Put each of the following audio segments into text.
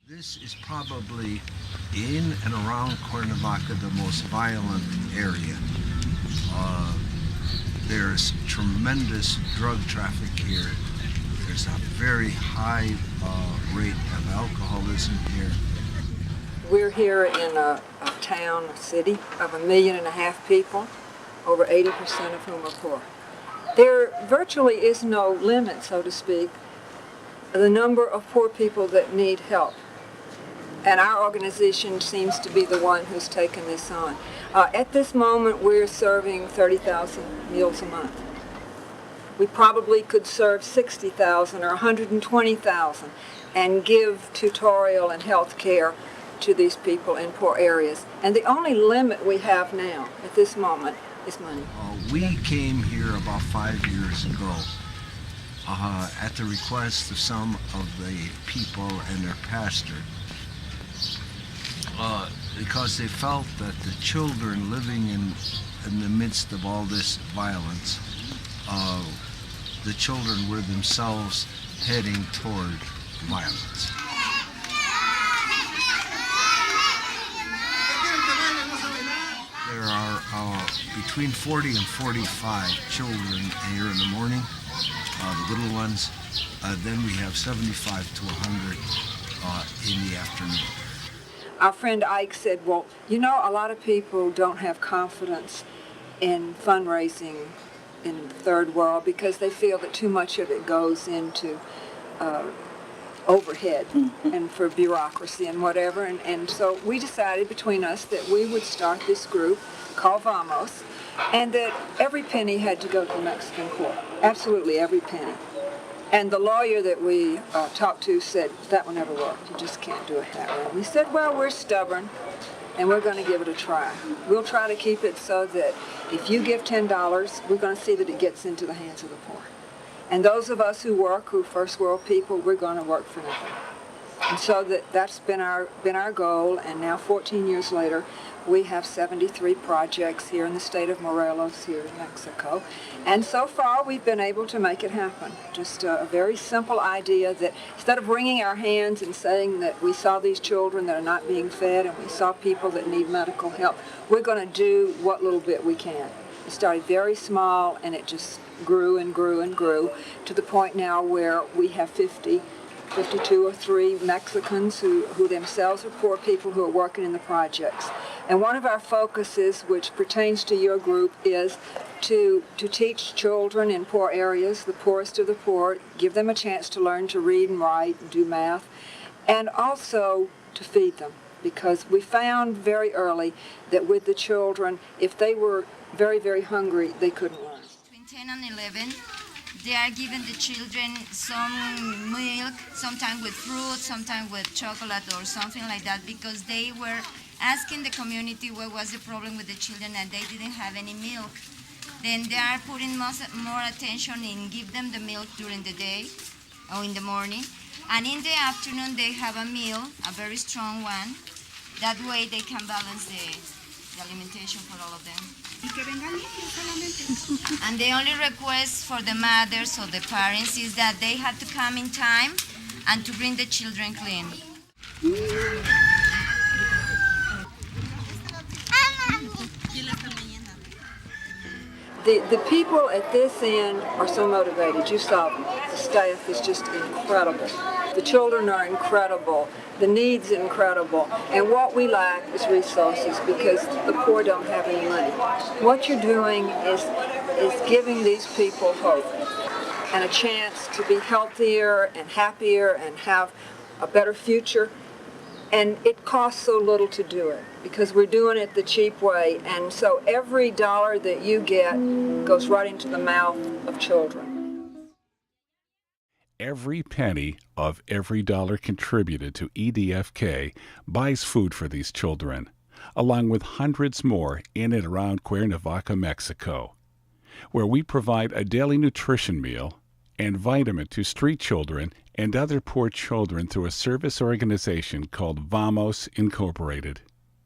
This is probably in and around Cuernavaca the most violent area. There's tremendous drug traffic here. There's a very high rate of alcoholism here. We're here in a town, a city of 1.5 million people, over 80% of whom are poor. There virtually is no limit, so to speak, the number of poor people that need help. And our organization seems to be the one who's taken this on. At this moment, we're serving 30,000 meals a month. We probably could serve 60,000 or 120,000 and give tutorial and health care to these people in poor areas. And the only limit we have now, at this moment, is money. We came here about 5 years ago at the request of some of the people and their pastor, because they felt that the children living in the midst of all this violence, the children were themselves heading toward violence. There are between 40 and 45 children here in the morning, the little ones. Then we have 75 to 100 in the afternoon. Our friend Ike said, well, you know, a lot of people don't have confidence in fundraising in the third world because they feel that too much of it goes into overhead and for bureaucracy and whatever. And so we decided between us that we would start this group called Vamos, and that every penny had to go to the Mexican court. Absolutely every penny. And the lawyer that we talked to said, that will never work. You just can't do it that way. We said, well, we're stubborn, and we're going to give it a try. We'll try to keep it so that if you give $10, we're going to see that it gets into the hands of the poor. And those of us who work, who first world people, we're going to work for nothing. And so that's been our goal, and now 14 years later, we have 73 projects here in the state of Morelos, here in Mexico. And so far, we've been able to make it happen. Just a very simple idea that instead of wringing our hands and saying that we saw these children that are not being fed and we saw people that need medical help, we're going to do what little bit we can. It started very small, and it just grew and grew and grew to the point now where we have 52 or 3 Mexicans who themselves are poor people who are working in the projects. And one of our focuses, which pertains to your group, is to teach children in poor areas, the poorest of the poor, give them a chance to learn to read and write and do math, and also to feed them. Because we found very early that with the children, if they were very, very hungry, they couldn't learn. Between 10 and 11, they are giving the children some milk, sometimes with fruit, sometimes with chocolate or something like that, because they were asking the community what was the problem with the children and they didn't have any milk. Then they are putting more attention in give them the milk during the day or in the morning. And in the afternoon, they have a meal, a very strong one. That way they can balance the alimentation for all of them. And the only request for the mothers or the parents is that they have to come in time and to bring the children clean. The people at this end are so motivated. You saw them. The staff is just incredible. The children are incredible. The needs are incredible. And what we lack is resources because the poor don't have any money. What you're doing is giving these people hope and a chance to be healthier and happier and have a better future. And it costs so little to do it because we're doing it the cheap way. And so every dollar that you get goes right into the mouth of children. Every penny of every dollar contributed to EDFK buys food for these children, along with hundreds more in and around Cuernavaca, Mexico, where we provide a daily nutrition meal and vitamin to street children and other poor children through a service organization called Vamos Incorporated.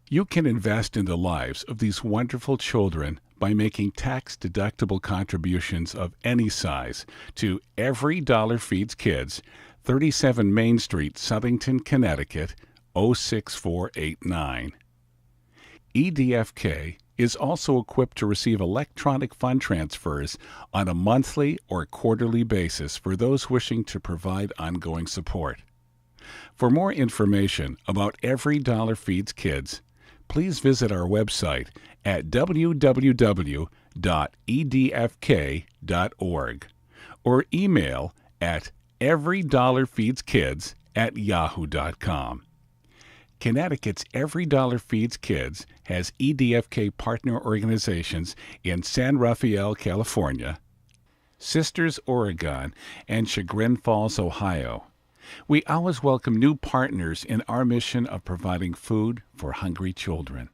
You can invest in the lives of these wonderful children by making tax-deductible contributions of any size to Every Dollar Feeds Kids, 37 Main Street, Southington, Connecticut, 06489. EDFK is also equipped to receive electronic fund transfers on a monthly or quarterly basis for those wishing to provide ongoing support. For more information about Every Dollar Feeds Kids, please visit our website at www.edfk.org or email at everydollarfeedskids@yahoo.com. Connecticut's Every Dollar Feeds Kids has EDFK partner organizations in San Rafael, California, Sisters, Oregon, and Chagrin Falls, Ohio. We always welcome new partners in our mission of providing food for hungry children.